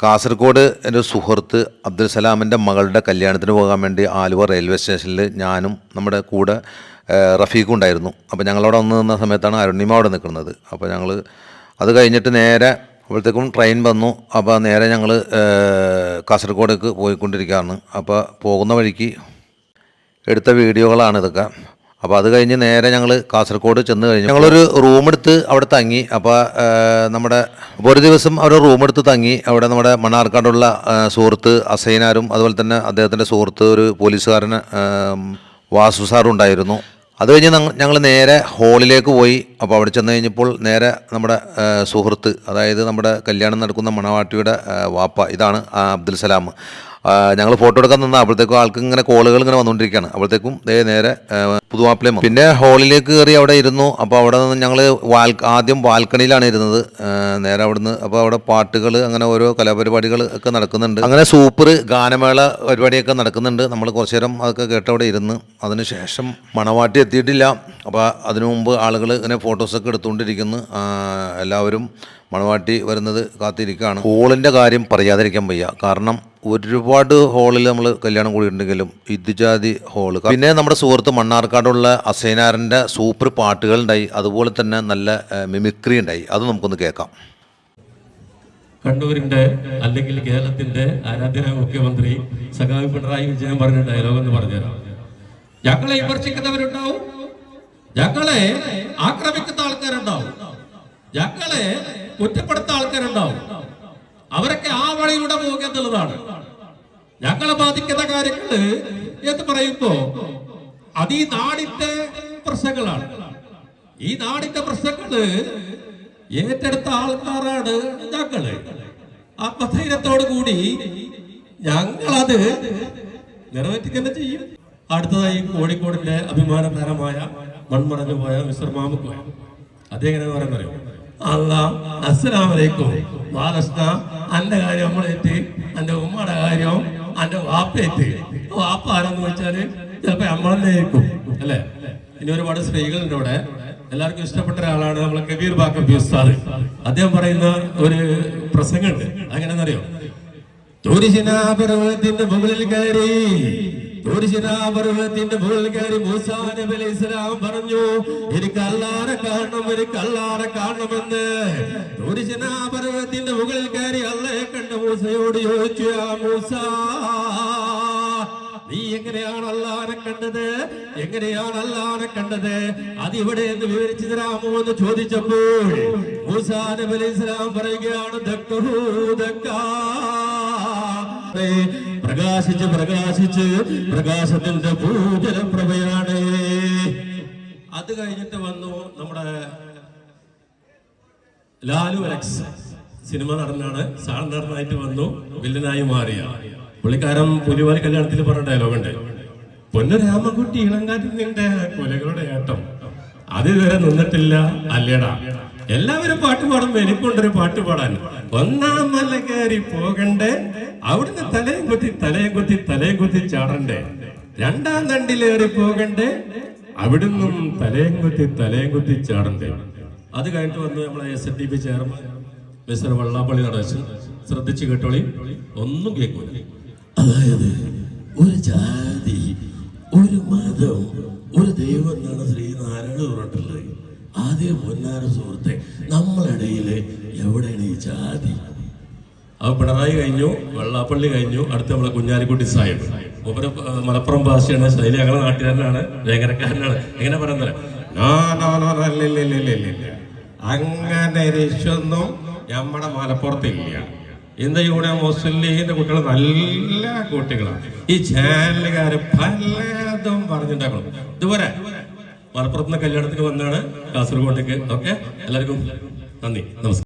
കാസർഗോഡ് എൻ്റെ സുഹൃത്ത് അബ്ദുൽ സലാമിൻ്റെ മകളുടെ കല്യാണത്തിന് പോകാൻ വേണ്ടി ആലുവ റെയിൽവേ സ്റ്റേഷനിൽ ഞാനും നമ്മുടെ കൂടെ റഫീഖും ഉണ്ടായിരുന്നു. അപ്പോൾ ഞങ്ങളവിടെ വന്ന് നിന്ന സമയത്താണ് അരുണിമ അവിടെ നിൽക്കുന്നത്. അപ്പോൾ ഞങ്ങൾ അത് കഴിഞ്ഞിട്ട് നേരെ അപ്പോഴത്തേക്കും ട്രെയിൻ വന്നു. അപ്പോൾ നേരെ ഞങ്ങൾ കാസർഗോഡേക്ക് പോയിക്കൊണ്ടിരിക്കുകയാണ്. അപ്പോൾ പോകുന്ന വഴിക്ക് എടുത്ത വീഡിയോകളാണ് ഇതൊക്കെ. അപ്പോൾ അത് കഴിഞ്ഞ് നേരെ ഞങ്ങൾ കാസർഗോഡ് ചെന്ന് കഴിഞ്ഞു. ഞങ്ങളൊരു റൂമെടുത്ത് അവിടെ തങ്ങി. അപ്പോൾ ഒരു ദിവസം ഒരു റൂമെടുത്ത് തങ്ങി. അവിടെ നമ്മുടെ മണ്ണാർക്കാടുള്ള സുഹൃത്ത് അസൈനാരും അതുപോലെ തന്നെ അദ്ദേഹത്തിൻ്റെ സുഹൃത്ത് ഒരു പോലീസുകാരൻ വാസു സാറും ഉണ്ടായിരുന്നു. അത് കഴിഞ്ഞ് ഞങ്ങൾ നേരെ ഹോളിലേക്ക് പോയി. അപ്പോൾ അവിടെ ചെന്ന് കഴിഞ്ഞപ്പോൾ നേരെ നമ്മുടെ സുഹൃത്ത്, അതായത് നമ്മുടെ കല്യാണം നടക്കുന്ന മണവാട്ടിയുടെ വാപ്പ, ഇതാണ് അബ്ദുൽ സലാം. ഞങ്ങൾ ഫോട്ടോ എടുക്കാൻ നിന്ന അപ്പോഴത്തേക്കും ആൾക്ക് ഇങ്ങനെ കോളുകൾ ഇങ്ങനെ വന്നുകൊണ്ടിരിക്കുകയാണ്. അപ്പോഴത്തേക്കും നേരെ പുതുമാപ്പിളയും പിന്നെ ഹോളിലേക്ക് കയറി അവിടെ ഇരുന്നു. അപ്പോൾ അവിടെ നിന്ന് ഞങ്ങൾ ആദ്യം ബാൽക്കണിയിലാണ് ഇരുന്നത്. നേരെ അവിടുന്ന് അപ്പോൾ അവിടെ പാട്ടുകൾ അങ്ങനെ ഓരോ കലാപരിപാടികൾ ഒക്കെ നടക്കുന്നുണ്ട്. അങ്ങനെ സൂപ്പർ ഗാനമേള പരിപാടിയൊക്കെ നടക്കുന്നുണ്ട്. നമ്മൾ കുറച്ചു നേരം അതൊക്കെ കേട്ടവിടെ ഇരുന്ന് അതിനുശേഷം മണവാട്ടി എത്തിയിട്ടില്ല. അപ്പോൾ അതിനു മുമ്പ് ആളുകൾ ഇങ്ങനെ ഫോട്ടോസൊക്കെ എടുത്തുകൊണ്ടിരിക്കുന്നു. എല്ലാവരും മണവാട്ടി വരുന്നത് കാത്തിരിക്കുകയാണ്. ഹോളിൻ്റെ കാര്യം പറയാതിരിക്കാൻ വയ്യ. കാരണം ഒരുപാട് ഹോളിൽ നമ്മൾ കല്യാണം കൂടിയിട്ടുണ്ടെങ്കിലും ഇതുജാതി ഹോള്. പിന്നെ നമ്മുടെ സുഹൃത്ത് മണ്ണാർക്കാടുള്ള അസൈനാറിൻ്റെ സൂപ്പർ പാട്ടുകളുണ്ടായി. അതുപോലെ തന്നെ നല്ല മിമിക്രി ഉണ്ടായി. അത് നമുക്കൊന്ന് കേൾക്കാം. കണ്ണൂരിന്റെ അല്ലെങ്കിൽ കേരളത്തിന്റെ ആരാധ്യനായ മുഖ്യമന്ത്രി സഖാവ് പിണറായി വിജയൻ പറഞ്ഞ ഡയലോഗ് എന്ന് പറഞ്ഞുതരാം. ഞങ്ങളെ വിമർശിക്കുന്നവരുണ്ടാവും, ഞങ്ങളെ ആക്രമിക്കുന്ന ആൾക്കാരുണ്ടാവും, ഞങ്ങളെ കുറ്റപ്പെടുത്ത ആൾക്കാരുണ്ടാവും. അവരൊക്കെ ആ വഴിയിലൂടെ പോകുക എന്നുള്ളതാണ്. ഞങ്ങളെ ബാധിക്കുന്ന കാര്യങ്ങള് എന്ന് പറയുമ്പോ അത് ഈ നാടിന്റെ പ്രശ്നങ്ങളാണ്. ഈ നാടിന്റെ പ്രശ്നങ്ങള് ഏറ്റെടുത്ത ആൾക്കാരാണ് ഞങ്ങള്. ആത്മധൈര്യത്തോടു കൂടി ഞങ്ങളത് നിറവേറ്റുക ചെയ്യും. അടുത്തതായി കോഴിക്കോടിന്റെ അഭിമാന താരമായ മൺമറഞ്ഞു പോയ മിസ്റ്റർ മാമുക്കോയ, അദ്ദേഹം പറയുന്നറിയോ, അസ്സലാമലൈക്കും ബാലകൃഷ്ണ, അന്റെ കാര്യം നമ്മളേറ്റ്, അന്റെ ഉമ്മയുടെ കാര്യം അന്റെ വാപ്പേറ്റ്. വാപ്പ ആരാന്ന് വെച്ചാല് ചിലപ്പോ നമ്മളെന്നെ ആയിരിക്കും, അല്ലെ? ഇനി ഒരുപാട് സ്ത്രീകളുണ്ട് ഇവിടെ. എല്ലാവർക്കും ഇഷ്ടപ്പെട്ട ഒരാളാണ് നമ്മളെ കബീർ ബാക്കബി ഉസ്താദ്. അദ്ദേഹം പറയുന്ന ഒരു പ്രസംഗമുണ്ട്. അങ്ങനെന്നറിയോ, പർവ്വതത്തിന്റെ മുകളിൽ കയറി പർവ്വതത്തിന്റെ മുകളിൽ കയറി മൂസാ നബി അലൈഹി സ്വലാം പറഞ്ഞു, എനിക്ക് അല്ലാഹനെ കാണണം, എനിക്ക് അല്ലാഹനെ കാണണമെന്ന്. പർവ്വതത്തിന്റെ മുകളിൽ കയറി അള്ളയെ കണ്ട മൂസയോട് ചോദിച്ചു, ആ മൂസ, നീ എങ്ങനെയാണ് അല്ലാഹനെ കണ്ടത്? എങ്ങനെയാണ് അല്ലാഹനെ കണ്ടത്? അതിവിടെ എന്ന് വിവരിച്ചു തരാമോ എന്ന് ചോദിച്ചപ്പോൾ മൂസാ നബി അലൈഹി സ്വലാം പറയുകയാണ്, പ്രകാശിച്ച് പ്രകാശിച്ച് പ്രകാശത്തിന്റെ ഭൂജല പ്രഭയാണ്. അത് കഴിഞ്ഞിട്ട് വന്നു നമ്മുടെ ലാലു അലക്സ്, സിനിമ നടനാണ്, സാൾ നടനായിട്ട് വന്നു, വില്ലനായി മാറിയ പുള്ളിക്കാരൻ പുലിവാലി കല്യാണത്തിൽ പറഞ്ഞ ഡയലോഗുണ്ട്, പൊന്നുരാമൻകുട്ടി ഇളങ്കാറ്റിൽ നിന്റെ കൊലകളുടെ ഏട്ടം അത് ഇതുവരെ നിന്നിട്ടില്ല അല്ലേടാ. എല്ലാവരും പാട്ട് പാടുമ്പോ എനിക്കൊണ്ടൊരു പാട്ട് പാടാൻ. ഒന്നാം മല കയറി പോകണ്ടേ, അവിടുന്ന് തലയും കുത്തി ചാടണ്ടേ. രണ്ടാം തണ്ടിലേറി പോകണ്ടേ, അവിടുന്നും തലയും കുത്തി ചാടണ്ടേ. അത് കഴിഞ്ഞിട്ട് വന്ന് നമ്മളെ SNDP chairman mister Vellappally Natesan, ശ്രദ്ധിച്ചു കേട്ടോളി, ഒന്നും കേൾക്കൂല. അതായത് ഒരു ജാതി, ഒരു മതം, ഒരു ദൈവം എന്നാണ് ശ്രീനാരായണ പറഞ്ഞിട്ടുള്ളത്. ആദ്യം പൊന്നാര സുഹൃത്തെ, നമ്മളിടയില് എവിടെയാണ് ഈ ജാതി? അത് പിണറായി കഴിഞ്ഞു, വെള്ളാപ്പള്ളി കഴിഞ്ഞു, അടുത്ത നമ്മളെ കുഞ്ഞാലിക്കുട്ടി സാഹിബ്. മൂപ്പര് മലപ്പുറം ഭാഷയാണ്, ശൈലി ഞങ്ങളുടെ നാട്ടുകാരനാണ്, വേങ്ങരക്കാരനാണ്. എങ്ങനെ പറയുന്നത്, അങ്ങനെ രക്ഷൊന്നും നമ്മുടെ മലപ്പുറത്തില്ല. എന്താ ഇവിടെ മുസ്ലിം ലീഗിന്റെ കുട്ടികൾ നല്ല കുട്ടികളാണ്. ഈ ചാനലുകാര് പലതും പറഞ്ഞിട്ടുണ്ടാക്കണം. ഇതുപോലെ മലപ്പുറത്തുനിന്ന് കല്യാണത്തിന് വന്നാണ് കാസർഗോട്ടേക്ക്. ഓക്കെ, എല്ലാവർക്കും നന്ദി, നമസ്കാരം.